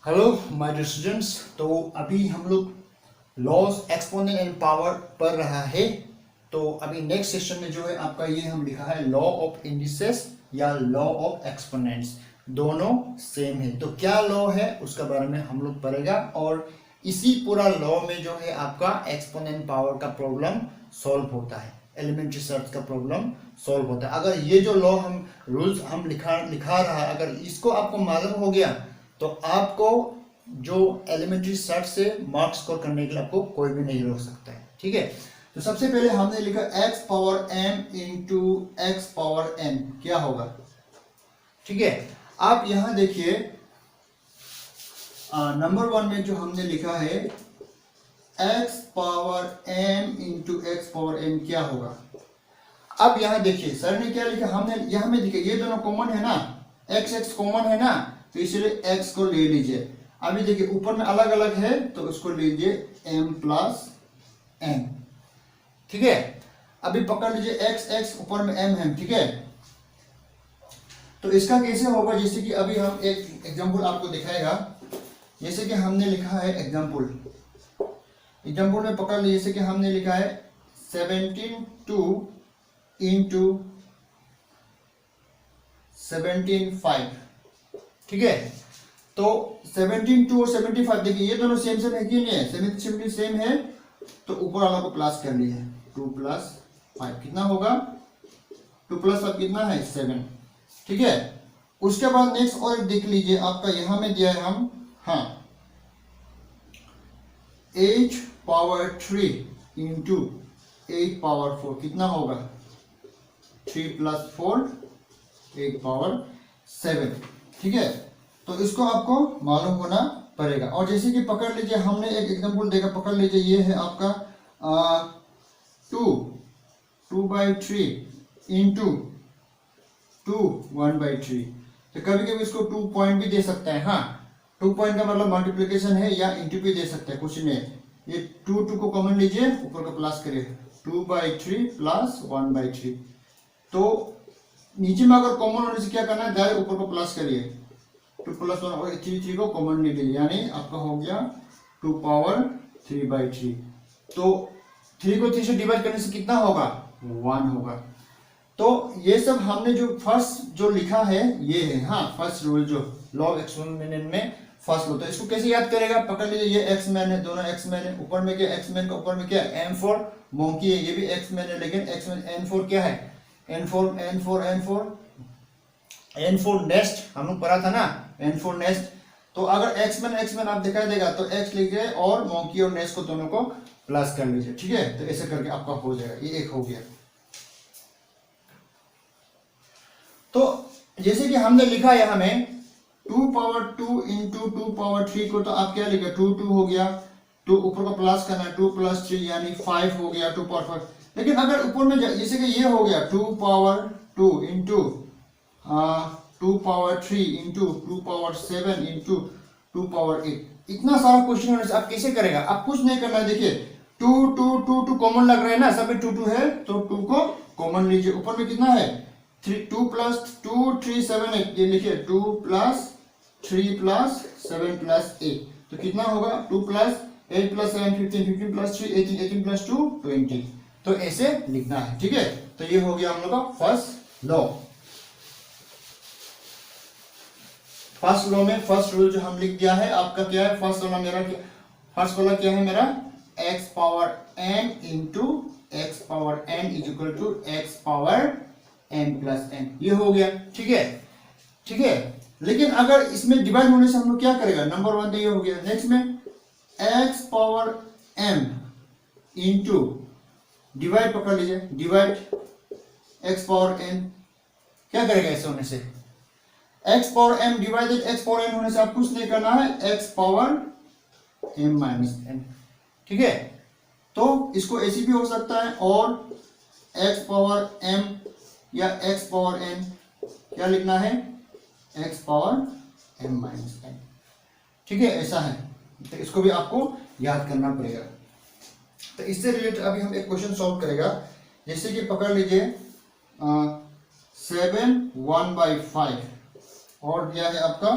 Hello my dear students. तो अभी हम लोग लॉज एक्सपोनेंट एंड पावर पढ़ रहा है। तो अभी नेक्स्ट सेशन में जो है आपका ये हम लिखा है लॉ ऑफ इंडिसेस या लॉ ऑफ एक्सपोनेंट्स, दोनों सेम है। तो क्या लॉ है उसका बारे में हम लोग पढ़ेगा और इसी पूरा लॉ में जो है आपका एक्सपोनेंट पावर का प्रॉब्लम सॉल्व होता है, एलिमेंट्री सर्च का प्रॉब्लम सॉल्व होता है। अगर ये जो लॉ हम रूल्स हम लिखा रहा है, अगर इसको आपको मालूम हो गया तो आपको जो एलिमेंट्री सर्च से मार्क्स स्कोर करने के लिए आपको कोई भी नहीं रोक सकता है। ठीक है, तो सबसे पहले हमने लिखा x power m into X power n क्या होगा। ठीक है, आप यहां देखिए नंबर 1 में जो हमने लिखा है x power m into X power n क्या होगा। अब यहां देखिए सर ने क्या लिखा, हमने यहां में देखिए ये दोनों कॉमन है ना, x कॉमन है ना, तो इसलिए x को ले लीजिए। अभी देखिए ऊपर में अलग अलग है तो उसको लीजिए m प्लस n। ठीक है, अभी पकड़ लीजिए x ऊपर में m है। ठीक है, तो इसका कैसे होगा, जैसे कि अभी हम एक एग्जांपल आपको दिखाएगा। जैसे कि हमने लिखा है एग्जांपल में पकड़ लीजिए, जैसे कि हमने लिखा है 17 इंटू 17 ठीक है, तो 17 और 75 देखिए ये दोनों सेम है कि नहीं है, 70 सेम है, तो ऊपर वाला को प्लस कर लिए 2 प्लस 5 कितना होगा, 2 प्लस 5 कितना है 7। ठीक है, उसके बाद नेक्स्ट और देख लीजिए आपका यहां में दिया है हम 8 पावर 3 इंटू 8 पावर 4 कितना होगा 3 प्लस 4 8 पावर 7। ठीक है, तो इसको आपको मालूम होना पड़ेगा। और जैसे कि पकड़ लीजिए हमने एक एग्जांपल देखा, पकड़ लीजिए ये है आपका 2/3 इंटू 1/3। तो कभी कभी इसको 2 पॉइंट भी दे सकते हैं। हाँ, 2 पॉइंट का मतलब मल्टीप्लिकेशन है या इंटू भी दे सकते हैं, कुछ नहीं। ये 2 को कॉमन लीजिए, ऊपर का प्लस करिए 2/3 प्लस 1/3। तो नीचे में अगर कॉमन होने से क्या करना है, डायरेक्ट ऊपर को प्लस करिए 2 प्लस 1 और 3 को कॉमन ले लीजिए, यानी आपका हो गया 2 पावर 3/3। तो 3 को 3 से डिवाइड करने से कितना होगा 1 होगा। तो ये सब हमने जो फर्स्ट जो लिखा है ये है, हाँ फर्स्ट रूल जो लॉ ऑफ एक्सपोनेंट में फर्स्ट होता है। इसको कैसे याद करेगा, पकड़ लीजिए ये एक्स मैन है, दोनों एक्स मैन है, ऊपर में क्या एक्स मैन का ऊपर में क्या m4 मोंकी है, ये भी एक्स मैन है, लेकिन एक्स मैन n4 क्या है n4 नेस्ट हम लोग पढ़ा था ना, n4 नेस्ट। तो अगर x मैन आप दिखाई देगा तो x लीजिए और मोंकी और नेस्ट को दोनों को प्लस कर लीजिए। ठीक है, तो ऐसे करके आपका हो जाएगा, ये एक हो गया। तो जैसे कि हमने लिखा यहां में 2 पावर 2 इंटू 2 पावर 3 को, तो आप क्या लिखा 2 हो गया, तो ऊपर को प्लस करना 2 प्लस 3 यानी 5 हो गया 2 पावर 5। लेकिन अगर ऊपर में जैसे कि ये हो गया 2 power 2 into 2 power 3 into 2 power 7 into 2 power 8, इतना सारा क्वेश्चन होने से आप कैसे करेगा, आप कुछ नहीं करना है। देखिए 2 कॉमन लग रहा है ना, सब में 2 है, तो 2 को कॉमन लीजिए। ऊपर में कितना है 2 प्लस 2 3 7 8, ये लिखिए 2 प्लस 3 प्लस 7 प्लस 8, तो कितना होगा 2 प्लस 8 प्लस 7 15 प्लस 3 18 प्लस 2 20। तो ऐसे लिखना है। ठीक है, तो ये हो गया हम लोग का फर्स्ट लॉ। फर्स्ट लॉ में फर्स्ट रूल जो हम लिख दिया है आपका क्या है, फर्स्ट वाला क्या है मेरा x power m into X power n is equal to X power m plus n, ये हो गया। ठीक है, लेकिन अगर इसमें डिवाइड होने से हम लोग क्या करेगा, नंबर 1 तो ये हो गया। नेक्स्ट में x power m into divide पकड़ लीजिए, डिवाइड x पावर n, क्या करेगा ऐसे होने से, x power m divided x power n होने से आप कुछ नहीं करना है, x power m minus n। ठीक है, तो इसको ऐसे भी हो सकता है, और x पावर m या x पावर n क्या लिखना है, x power m minus n। ठीक है, ऐसा है, तो इसको भी आपको याद करना पड़ेगा। तो इससे रिलेटेड अभी हम एक क्वेश्चन सॉल्व करेगा। जैसे कि पकड़ लीजिए 7 1/5 और दिया है आपका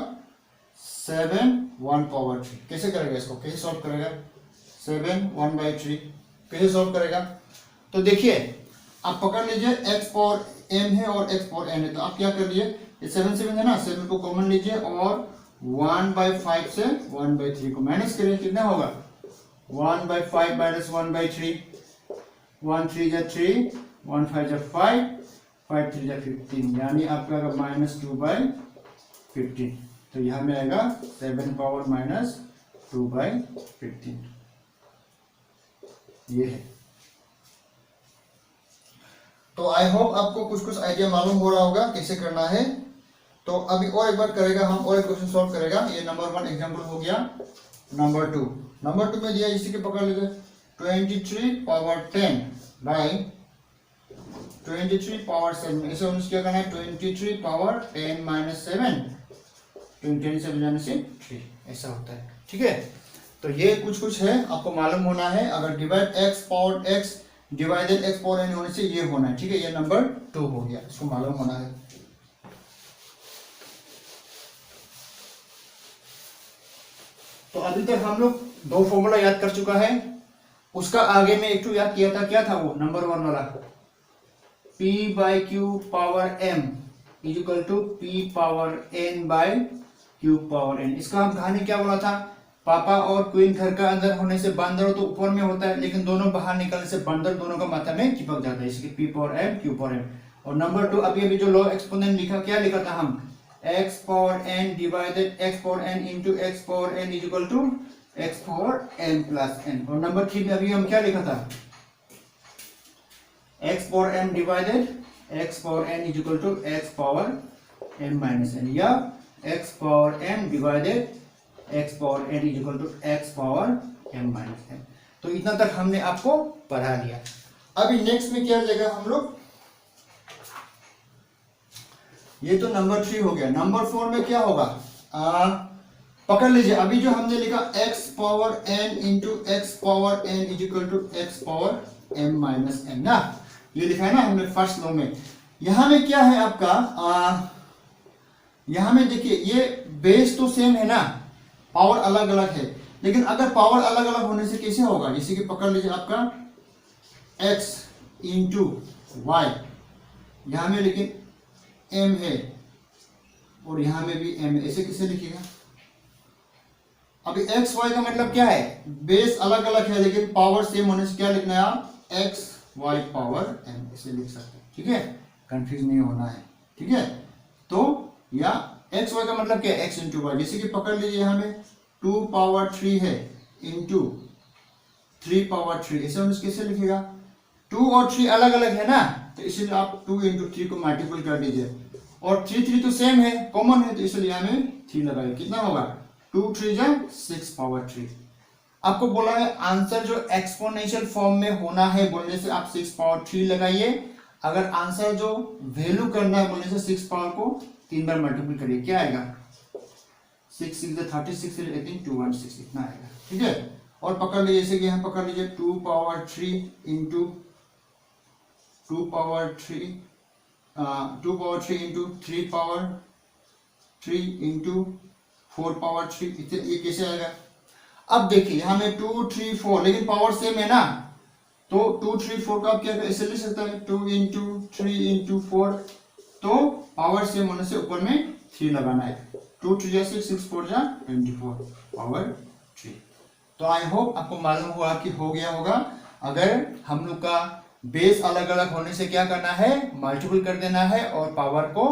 7 1 पावर 3। कैसे करेगा इसको, कैसे सॉल्व करेगा? 7 1/3 कैसे सॉल्व करेगा? तो देखिए आप पकड़ लीजिए x पावर m है और x पावर n है, तो आप क्या कर लिए, ये 7 7 है ना, 7 को कॉमन लीजिए और 1/5 से 1/3 को माइनस करिए, कितना होगा 1/5 माइनस 1/3, 1 3 जा 3, 1 5 जा 5, 5 3 जा 15, यानी आपका -2/15। तो यहाँ में आएगा 7 पावर -2/15, ये है। तो आई होप आपको कुछ कुछ आइडिया मालूम हो रहा होगा कैसे करना है। तो अभी और एक बार करेगा, हम और एक क्वेश्चन सॉल्व करेगा। ये नंबर 1 एग्जांपल हो गया। नंबर 2 में दिया, इसी के पकड़ लीजिए 23 पावर 10 बाई 23 पावर 7, इसे हम क्या करना है 23 पावर 10 माइनस 7, 27 जाने से 3, ऐसा होता है। ठीक है, तो ये कुछ कुछ है आपको मालूम होना है। अगर divide x power x divided x power n होने से ये होना है। ठीक है, ये नंबर 2 हो गया, इसको मालूम होना है। तो अभी तक हम लोग 2 फॉर्मूला याद कर चुका है। उसका आगे में एक याद किया था, क्या था वो नंबर 1 वाला, p/q power m equal to p power n by q power n। इसका हम कहानी क्या बोला था, पापा और क्वीन घर का अंदर होने से बंदर तो ऊपर में होता है, लेकिन दोनों बाहर निकलने से बंदर दोनों का माथा में चिपक जाता है, इसलिए p power m q power m। और नंबर 2 अभी जो लो एक्सपोनेंट लिखा, क्या लिखा था हम, x power n divided x power n into x power n equal to x power n plus n। और नंबर 3 में अभी हम क्या लिखा था, x power m divided x power n equal to x power m minus n, या x power m divided x power n equal to x power m minus n। तो इतना तक हमने आपको पढ़ा लिया। अभी नेक्स्ट में क्या जाएगा हम लोग, ये तो नंबर 3 हो गया। नंबर 4 में क्या होगा, पकड़ लीजिए, अभी जो हमने लिखा x power n into x power n equal to x power m minus n ना, ये लिखा है ना हमने फर्स्ट लॉ में। यहां में क्या है आपका, यहां में देखिए ये बेस तो सेम है ना, पावर अलग अलग है, लेकिन अगर पावर अलग अलग होने से कैसे होगा, जैसे कि पकड़ लीजिए आपका x इंटू वाई, यहां में लेकिन m है और यहां में भी m है, ऐसे कैसे लिखिएगा। अभी x y का मतलब क्या है, बेस अलग अलग है लेकिन पावर सेम होने से क्या लिखना है आप, x y पावर m, ऐसे लिख सकते हैं। ठीक है, कंफ्यूज नहीं होना है। ठीक है, तो या x y का मतलब क्या है, x इंटू वाई, जैसे कि पकड़ लीजिए यहाँ में 2 पावर 3 है इंटू 3 पावर 3, ऐसे हम कैसे लिखेगा, 2 और 3 अलग अलग है ना, तो इसलिए आप 2 इंटू 3 को मल्टीपल कर दीजिए, और 3 3 तो सेम है, कॉमन है, तो इसलिए यहाँ में 3 लगाइए, कितना होगा 2 3 जा 6 पावर 3। आपको बोला है आंसर जो एक्सपोनेंशियल फॉर्म में होना है बोलने से आप 6 पावर 3 लगाइए, अगर आंसर जो वैल्यू करना है बोलने से 6 पावर को 3 बार मल्टीपल करिए, क्या आएगा 6 6 36 18 216, इतना आएगा। ठीक है, और पकड़ लीजिए, जैसे कि यहाँ पकड़ लीजिए 2 power 3 into 2 power 3 into 3 power 3 into 4 power 3, ये कैसे आएगा। अब देखिए यहाँ में 2 3 4, लेकिन पावर सेम है ना, तो 2 3 4 का आप क्या ऐसे लिख सकता है 2 इंटू 3 इंटू 4, तो पावर सेम होने से ऊपर में 3 लगाना है, 2 3 जा 6 6 4 जा 24 पावर 3। तो आई होप आपको मालूम हुआ कि हो गया होगा। अगर हम लोग का बेस अलग अलग होने से क्या करना है, मल्टीपल कर देना है और पावर को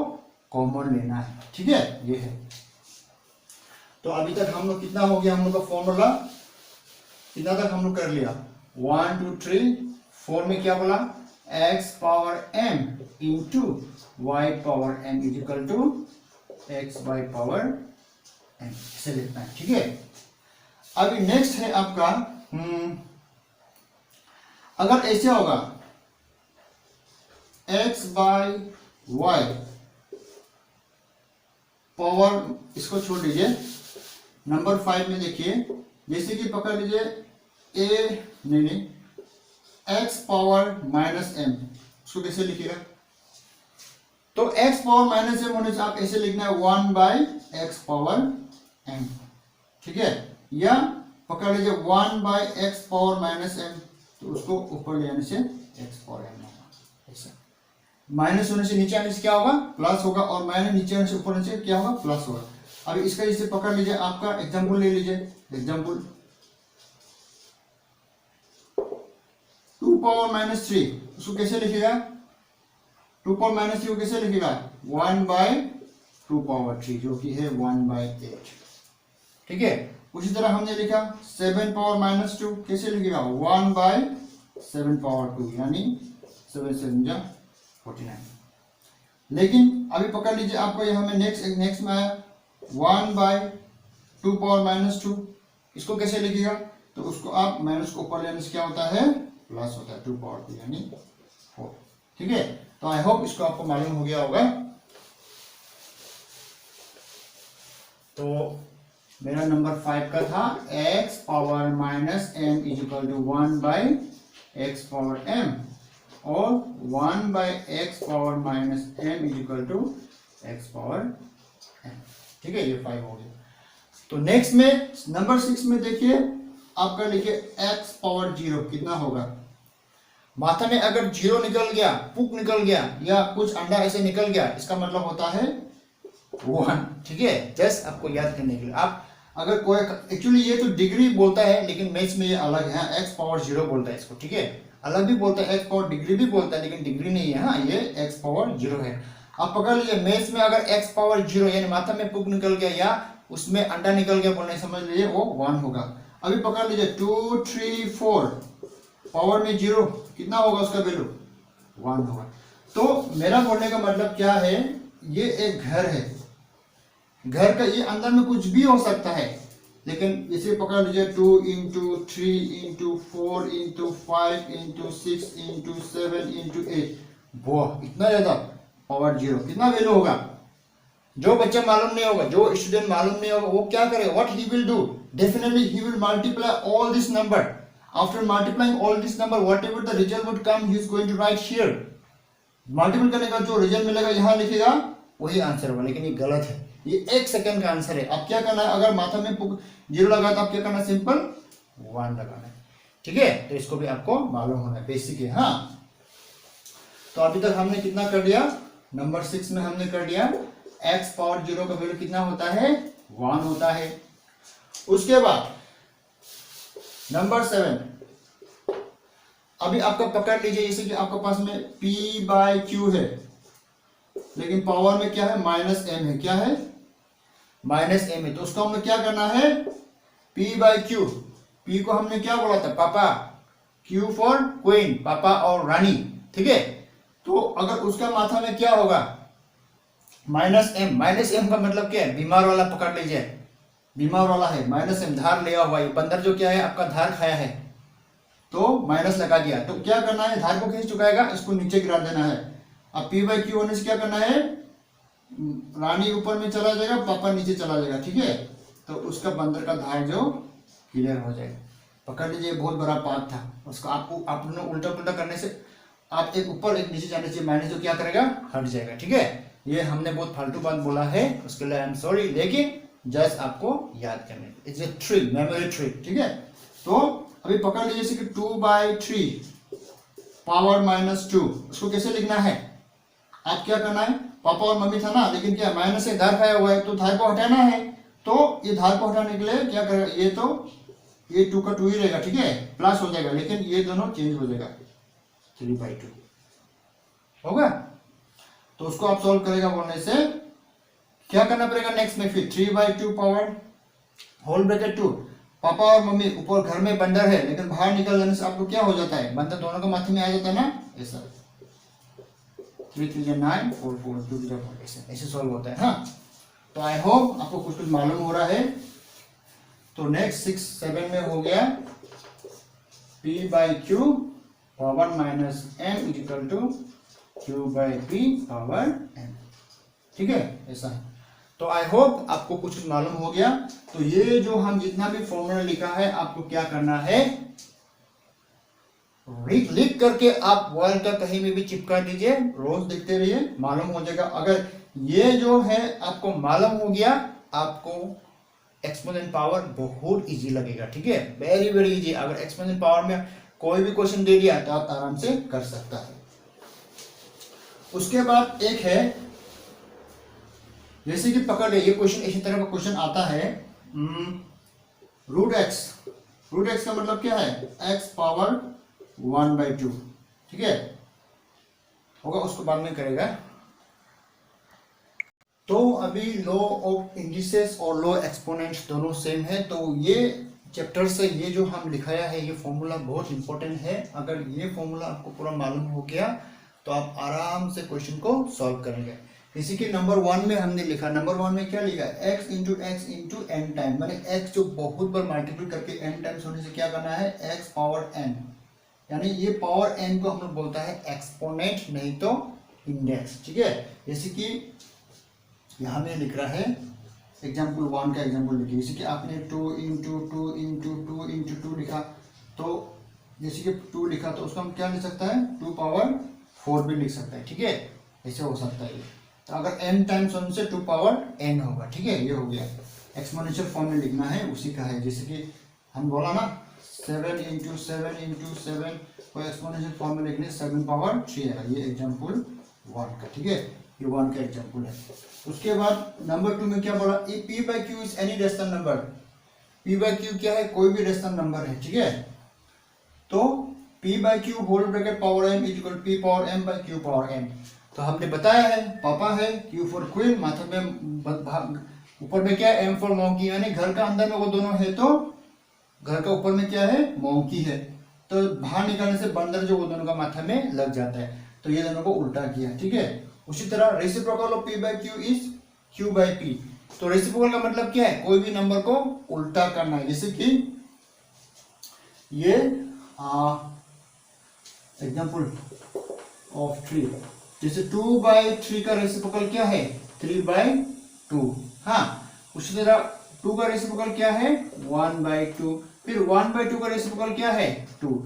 कॉमन लेना है। ठीक है, ये है। तो अभी तक हम लोग कितना हो गया, हम लोग का फॉर्मूला कितना तक हम लोग कर लिया, 1 2 3 4 में क्या बोला, x power m into y power m equal to x y power m, इसे लिखना है। ठीक है, अभी नेक्स्ट है आपका अगर ऐसे होगा x बाय y पावर, इसको छोड़ दीजिए, नंबर 5 में देखिए, जैसे कि पकड़ लीजिए नहीं x पावर माइनस m, उसको कैसे लिखिएगा, तो x पावर माइनस m होने से आप ऐसे लिखना है 1 बाय x पावर m, ठीक है। या पकड़ लीजिए 1/x⁻m, तो उसको ऊपर ले आने से x⁻m होगा। ऐसा माइनस होने से नीचे आने से क्या होगा, प्लस होगा, और माइनस नीचे आने से ऊपर आने से क्या होगा, प्लस होगा। अब इसका इसे पकड़ लीजिए, आपका एग्जाम्पल ले लीजिए, एग्जाम्पल 2⁻³ उसको कैसे लिखेगा, 2⁻³ को कैसे लिखेगा, 1/2⁻3 जो कि है 1/8, ठीक है। उसी तरह हमने लिखा 7⁻², कैसे लिखेगा, 1/7⁻2 यानी 7 7 जा 49। लेकिन अभी पकड़ लीजिए, आपको यहाँ में नेक्स्ट में आया 1/2⁻², इसको कैसे लिखेगा, तो उसको आप माइनस को ऊपर लेने से क्या होता है, प्लस होता है 2/2 यानी 4, ठीक है। तो आई होप इसको आपको मालूम हो गया होगा। तो मेरा नंबर 5 का था x⁻m = 1/x⁻m और 1/x⁻m = x⁻m, ठीक है। ये 5 हो गया। तो नेक्स्ट में नंबर 6 में देखिए, आपका लिखिए x⁻0 कितना होगा। माथा में अगर 0 निकल गया, पुक निकल गया, या कुछ अंडा ऐसे निकल गया, इसका मतलब होता है 1, ठीक है। जस्ट आपको याद करने के लिए, आप अगर कोई एक्चुअली ये तो डिग्री बोलता है, लेकिन मैथ्स में ये अलग है, x⁻0 बोलता है इसको, ठीक है। अलग भी बोलता है, x⁻डिग्री भी बोलता है, लेकिन डिग्री नहीं है, हाँ, ये x⁻0 है। आप पकड़ लीजिए, मैथ्स में अगर x⁻0 यानी माथा में पुक निकल गया या उसमें अंडा निकल गया बोलने, समझ लीजिए वो 1 होगा। अभी पकड़ लीजिए 2 3 4 पावर में 0, कितना होगा उसका वैल्यू, 1 होगा। तो मेरा बोलने का मतलब क्या है, ये एक घर है, घर का ये अंदर में कुछ भी हो सकता है, लेकिन इसे पकड़ लीजिए 2 × 3 × 4 × 5 × 6 × 7 × 8, वाह, इतना ज्यादा, पावर 0, कितना वैल्यू होगा। जो बच्चा मालूम नहीं होगा, जो स्टूडेंट मालूम नहीं होगा, वो क्या करेगा, what he will do, definitely he will multiply all this number. After multiplying all this number, whatever the result would come, he is going to write here. Multiple करने का जो रिजल्ट मिलेगा यहाँ लिखेगा, वही आंसर होगा। लेकिन ये गलत है, ये 1 सेकंड का आंसर है। अब क्या करना है, अगर माथा में 0 लगा तो आप क्या करना है, सिंपल 1 लगाना है, ठीक है। तो इसको भी आपको मालूम होना है, बेसिक है, हाँ। तो अभी तक हमने कितना कर दिया, नंबर 6 में हमने कर दिया x⁻0 का वैल्यू कितना होता है, 1 होता है। उसके बाद नंबर 7, अभी आपका पकड़ लीजिए, जैसे कि आपके पास में p/q है, लेकिन पावर में क्या है, -m है, क्या है, -m है। तो उसको हमने क्या करना है, p/q, p को हमने क्या बोला था, पापा, q फॉर क्वीन, पापा और रानी, ठीक है। तो अगर उसका माथा में क्या होगा, -m का मतलब क्या है, बीमार वाला पकड़ लीजिए, बीमार वाला है, -m धार लिया हुआ है, बंदर जो क्या है, आपका धार खाया है, तो माइनस लगा दिया। तो क्या करना है, धार को कैसे चुकाएगा, इसको नीचे गिरा देना है। अब p/q होने से क्या करना है, रानी ऊपर में चला जाएगा, पापा नीचे चला जाएगा, ठीक है। तो उसका बंदर का धार जो क्लियर हो जाएगा। पकड़ लीजिए, बहुत बड़ा पार्ट था, उसका आपको आपने उल्टा पुल्टा करने से, आप एक ऊपर एक नीचे जाने से माइनस जो क्या करेगा, हट जाएगा, ठीक है। ये हमने बहुत फालतू बात बोला है, उसके लिए आई एम सॉरी, लेकिन जस्ट आपको याद करने, it's a trick, memory trick, ठीक है। तो अभी पकड़ लीजिए, जैसे कि 2/3 पावर -2, उसको कैसे लिखना है, आप क्या करना है, पापा और मम्मी था ना, लेकिन क्या माइनस से धार खाया हुआ है, तो धार को हटाना है। तो ये धार को हटाने के लिए क्या करेगा, ये तो ये 2 का 2 ही रहेगा, ठीक है, प्लस हो जाएगा, लेकिन ये दोनों चेंज हो जाएगा, 3/2 होगा। तो उसको आप सॉल्व करेगा बोलने से क्या करना पड़ेगा, नेक्स्ट में फिर 3/2 पावर होल ब्रैकेट 2, पापा और मम्मी ऊपर, घर में बंदर है, लेकिन बाहर निकल जाने से आपको क्या हो जाता है, बंदर दोनों का माथे में आ जाता है ना, ऐसा 3 3 9 4 4 2 4 ऐसे सॉल्व होता है, हाँ। तो आई होप आपको कुछ कुछ मालूम हो रहा है। तो नेक्स्ट 6 7 में हो गया p/q power -m = q/p power n, ठीक है, ऐसा है। तो आई होप आपको कुछ मालूम हो गया। तो ये जो हम जितना भी फॉर्मूला लिखा है, आपको क्या करना है, लिख करके आप वॉल का कहीं में भी चिपका दीजिए, रोज देखते रहिए, मालूम हो जाएगा। अगर ये जो है आपको मालूम हो गया, आपको एक्सपोनेंट पावर बहुत इजी लगेगा, ठीक है, वेरी वेरी इजी। अगर एक्सपोनेंट पावर में कोई भी क्वेश्चन दे दिया तो आप आराम से कर सकता है। उसके बाद एक है, जैसे कि पकड़ ले, ये क्वेश्चन इसी तरह का क्वेश्चन आता है, रूट एक्स। रूट एक्स का मतलब क्या है, एक्स पावर 1/2, ठीक है, होगा, उसको बाद में करेगा। तो अभी लॉ ऑफ इंडिसेस और लॉ एक्सपोनेंट्स दोनों सेम है। तो ये चैप्टर से ये जो हम लिखाया है ये फॉर्मूला बहुत इंपॉर्टेंट है। अगर ये फॉर्मूला आपको पूरा मालूम हो गया तो आप आराम से क्वेश्चन को सॉल्व करेंगे। इसी के नंबर 1 में हमने लिखा, नंबर 1 में क्या लिखा, x इंटू n टाइम, मैंने x जो बहुत बार मल्टीपल करके n टाइम्स होने से क्या करना है, x पावर n, यानी ये पावर n को हम लोग बोलता है एक्सपोनेंट, नहीं तो इंडेक्स, ठीक है। जैसे कि यहाँ में लिख रहा है एग्जाम्पल 1 का एग्जाम्पल लिखिए, जैसे कि आपने 2 इंटू 2 इंटू 2 इंटू 2 लिखा, तो जैसे कि 2 लिखा तो उसको हम क्या लिख सकता है, 2 पावर 4 भी लिख सकता है, ठीक है, ऐसे हो सकता है। तो अगर n टाइम्स होने से 2 पावर n होगा, ठीक है, ये हो गया। एक्सपोनेंशियल फॉर्म में लिखना है, उसी का है, जैसे कि हम बोला ना 7 इंटू 7 इंटू 7 को एक्सपोनेंशियल फॉर्म में लिखने 7 पावर 3 है, ये एग्जाम्पल 1 का, ठीक है, ये 1 का एग्जाम्पल है। उसके बाद नंबर 2 में क्या बोला, if p by Q is any rational number, p by Q क्या है, कोई भी रेशनल नंबर है, ठीक है, तो p by Q whole bracket power m is equal p power m by q power n। तो हमने बताया है, पापा है, q फॉर क्वीन, माथे में ऊपर में क्या है, m फॉर मॉन्की, यानी घर का अंदर में वो दोनों है तो घर का ऊपर में क्या है, मॉन्की है, तो बाहर निकालने से बंदर जो वो दोनों का माथा में लग जाता है, तो ये दोनों को उल्टा किया, ठीक है। उसी तरह reciprocal of p by Q is q by p। तो रेसिप्रोकल का मतलब क्या है, कोई भी नंबर को उल्टा करना है, जैसे कि ये एग्जाम्पल ऑफ 3, जैसे 2/3 का रेसिप्रोकल क्या है, 3/2, हाँ। उसी तरह 2 का रेसिप्रोकल क्या है, 1/2, फिर 1/2 का रेसिप्रोकल क्या है, 2,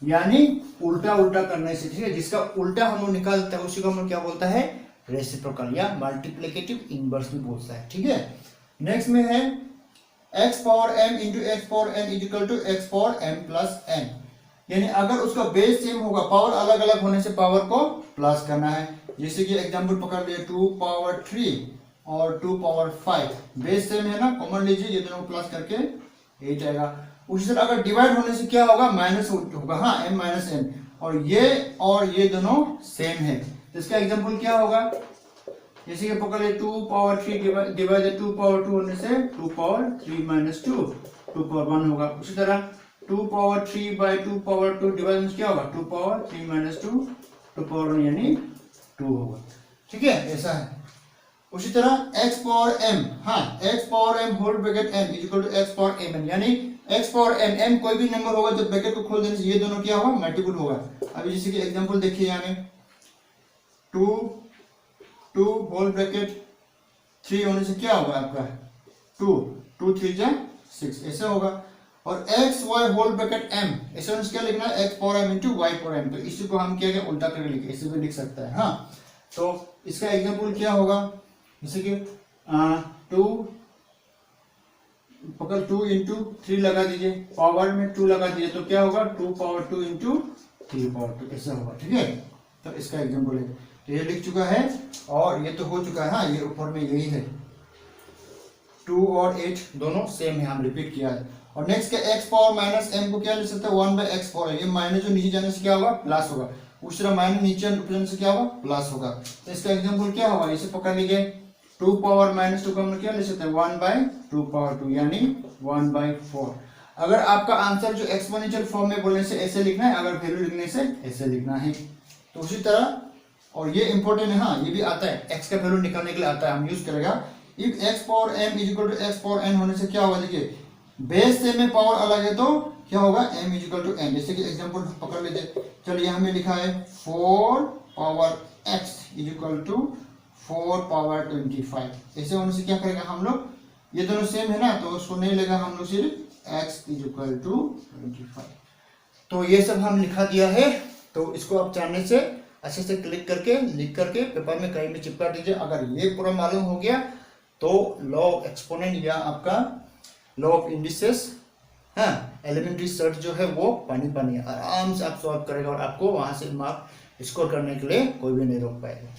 यानी उल्टा उल्टा करने से, ठीक है, जिसका उल्टा हम लोग निकालते हैं उसी को हम लोग क्या बोलता है, रेसिप्रोकल या मल्टीप्लिकेटिव इनवर्स भी बोलता है, ठीक है। नेक्स्ट में है x power m into X power n is equal to x power m plus n, यानी अगर उसका बेस सेम होगा, पावर अलग अलग होने से पावर को प्लस करना है। जैसे कि एग्जांपल पकड़ लिए 2 पावर 3 और 2 पावर 5, बेस सेम है ना, कॉमन लीजिए, ये दोनों प्लस करके 8 आएगा। उसी तरह अगर डिवाइड होने से क्या होगा, माइनस होगा, हाँ, m माइनस n, और ये दोनों सेम है, तो इसका एग्जांपल क्या होगा, जैसे कि पकड़ लिए 2 पावर 3 डिवाइडेड 2 पावर 2 होने से 2 पावर 3 माइनस 2 2 पावर 1 होगा। उसी तरह 2 पावर 3 बाई 2 पावर 2 डिवाइड क्या होगा, 2 पावर 3 माइनस 2 2 पावर 1 यानी 2 होगा, ठीक है, ऐसा है। उसी तरह x पावर m, हाँ, x power m whole bracket n is equal to x power mn, यानी x पावर m कोई भी नंबर होगा तो ब्रैकेट को खोल देने से ये दोनों क्या होगा, मल्टीपल होगा। अभी जैसे कि एग्जांपल देखिए, यहाँ में 2 होल ब्रैकेट 3 होने से क्या होगा आपका, 2 3 जा 6, ऐसे होगा। और x y whole bracket m, ऐसे होने से क्या लिखना है, x power m into y power m, तो इसी को हम क्या क्या उल्टा करके लिखे, ऐसे भी लिख सकता है, हाँ। तो इसका एग्जांपल क्या होगा, जैसे कि 2 पकड़ 2 इंटू 3 लगा दीजिए, पावर में 2 लगा दीजिए, तो क्या होगा, 2 पावर 2 इंटू 3 पावर 2, ऐसा होगा, ठीक है। तो इसका एग्जांपल है, तो ये लिख चुका है और ये तो हो चुका है, हाँ, ये ऊपर में यही है, 2 और 8 दोनों सेम है, हम रिपीट किया है। और नेक्स्ट के x पावर माइनस m को क्या लिख सकते हैं, 1/x पावर, ये माइनस जो नीचे जाने से क्या होगा, प्लस होगा, उस तरह माइनस नीचे जाने से क्या होगा, प्लस होगा। तो इसका एग्जांपल क्या होगा, इसे पकड़ लीजिए, 2 पावर माइनस 2 को हम क्या लिख सकते हैं, 1/2 पावर 2 यानी 1/4। अगर आपका आंसर जो एक्सपोनेंशियल फॉर्म में बोलने से ऐसे लिखना है, अगर वैल्यू लिखने से ऐसे लिखना है, तो उसी तरह, और ये इंपॉर्टेंट है, हाँ, ये भी आता है, x का वैल्यू निकालने के लिए आता है, हम यूज करेगा। If x power m is equal to x power n होने से क्या होगा, देखिए बेस से में पावर अलग है तो क्या होगा, m is equal to n। जैसे कि एग्जांपल पकड़ लेते, चलिए हमें लिखा है 4 power x is equal to 4 power 25, ऐसे होने से क्या करेगा हम लोग, ये दोनों सेम है ना, तो उसको नहीं लेगा हम लोग, सिर्फ x इज इक्वल टू 25। तो ये सब हम लिखा दिया है, तो इसको आप जानने से अच्छे से क्लिक करके लिख करके पेपर में कहीं भी चिपका दीजिए। अगर ये पूरा मालूम हो गया तो लॉ ऑफ एक्सपोनेंट या आपका लॉ ऑफ इंडिसेस, हाँ एलिमेंट्री सर्च जो है वो पानी पानी आराम से आप सॉल्व करेगा और आपको वहां से मार्क स्कोर करने के लिए कोई भी नहीं रोक पाएगा।